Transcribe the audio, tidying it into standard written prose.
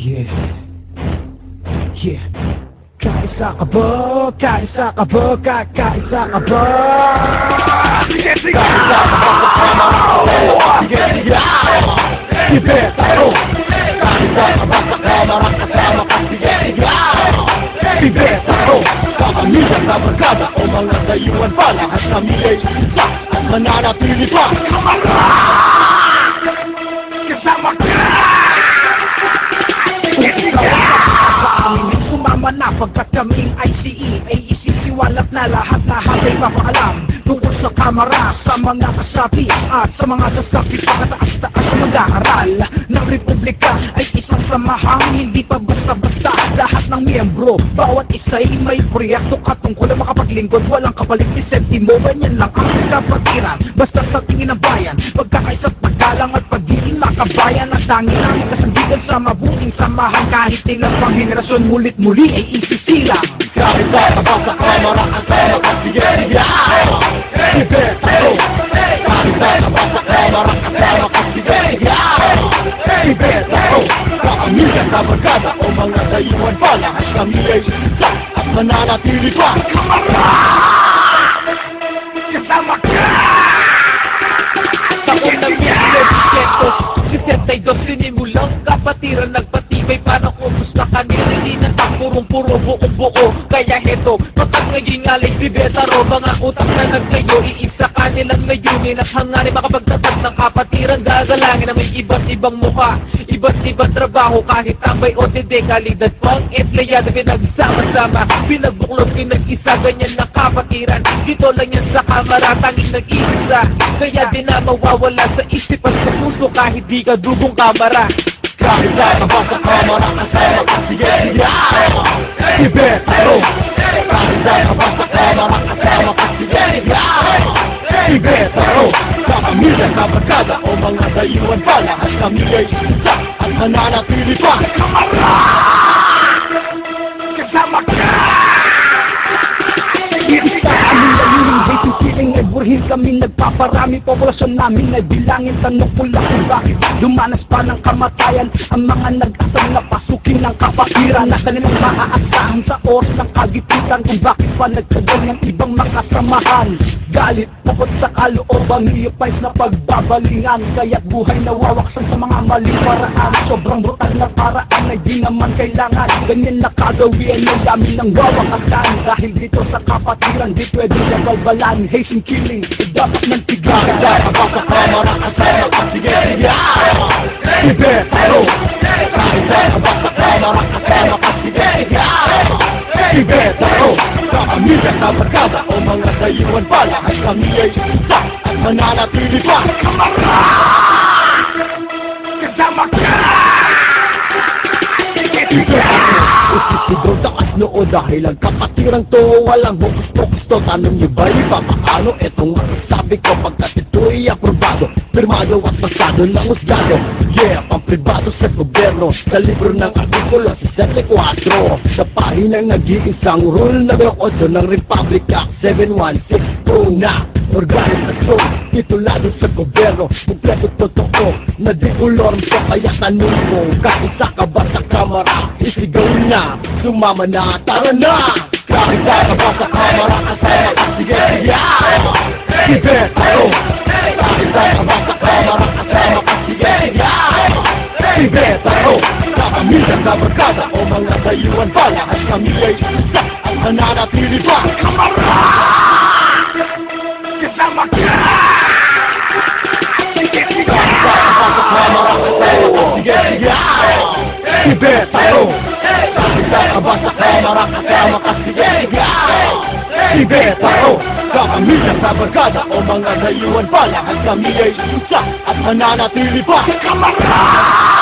Yeah. Yeah. Kaisa ka ba? Kaisa ka ba? Kaisa ka ba? Sige, sige! Kaisa ka ba? Sige, sige! Sige, tayo! Kaisa ka ba? Sa kamara kasama ka? Sige, sige! Sige, tayo! Pamilya sa barkada o mga dayuhan pa, lahat kami ay isa at mananatili pa. Kamara! Kasama ka! Sumama na pagkat kaming ICE ay isisiwalat na lahat ay mapaalam tungkol sa kamara, sa mga kasapi at sa mga sasapi pagkataas-taas sa mag-aaral ng Republika ay isang samahang hindi pa basta-basta lahat ng miyembro, bawat isa'y may proyekto katungkol na makapaglingkod, walang kapalit ni sentimo, ganyan lang ang kapatiran basta sa tingin ng bayan, pagkakaisa't paggalang at pagiging makabayan at tangin namin kasandigan sa mabuting samahan kahit ilang pang henerasyon mulit-muli ay isisilang. Kahit sa ba sa kamara ang sama ka, sige, sige, sige, tayo. Kahit sa ba sa kamara ang sama ka, sige, sige, sige, tayo. Sa pamilya sa barkada o mga dayuhan pa, lahat kami ay isa at mananatili pa. Kamara! Kasama ka! Taon ng 1962 sinimulang kapatiran nagpatibay para kumusta kanila hindi na purong-puro buong-buo kaya heto patag ngayon nga lang bibetaro mga utak na naglayo iisa kanilang layunin at hangarin makapagtatag ng kapatiran gagalangin na may iba't ibang mukha iba't ibang trabaho kahit tambay o tede kalidad pang empleyado pinagsama-sama pinagbuklog pinag-isa ganyan na kapatiran dito lang yan sa kamara tanging nag-iisa kaya di na mawawala sa isip at sa puso kahit di ka dugong kamara. Kahit sa ba sa kamara kasama ka, sige, sige, sige, tayo. Kahit sa ba sa kamara kasama ka, sige, sige, sige, tayo. Sa pamilya sa barkada o mga dayuhan pa, lahat kami ay isa at mananatili pa. Kamara! Kasama ka! Isa aming layunin, basic feeling ay burhin kami nagpaparami populasyon namin ay bilangin tanong pula kung bakit dumanas pa ng kamatayan ang mga nag-asal na pasukin ng kapatiran na kanilang maaasahan sa oras ng kagipitan kung bakit pa nagtagal ng ibang makasamahan galit, bukod sa kalooban hiyapay na pagbabalingan kaya't buhay nawawaksan sa mga maling paraan sobrang brutal na paraan ay di naman kailangan ganyan na kagawian ng dami ng wawakasan dahil dito sa kapatiran di pwede na balbalan hazing killing dapat nang tigaran kahit ba sa kamara kasama ka sige sige sige tayo kahit ba sa kamara kasama ka sige sige sige tayo sa pamilya sa barkada o mga dayuhan pa lahat kami ay isa at mananatili pa. Kamara! Kasama ka! Sige sige usisigaw taas noo dahil ang kapatirang to walang hokus-pokus to tanong niyo ba iba paano etong sabi ko pagkat ito'y aprobado pirmado at pasado ng husgado yeah pampribado sa gobyerno sa libro ng artikulo 64 sa pahinang nag-iisang rule numero 8 ng Republic Act 716 na organisasyon titulado sa gobyerno kumpleto totoo na di ulorm so kaya tanong mo kaisa ka ba sa kamara isigaw na sumama na tara na kahit ka ba sa kamara kasama ka sige sige sige tayo kahit ka ba sa kamara kasama ka sige sige sige tayo sa pamilya sa barkada o mga dayuhan pa lahat kami ay isa at mananatili pa. Kamara! Kasama ka! Sige sige kahit ka ba sa kamara kasama ka sige sige sige tayo kahit ka ba sa kamara kasama ka sige sige sige tayo sa pamilya sa barkada o mga dayuhan pa lahat kami ay isa at mananatili pa. Kamara!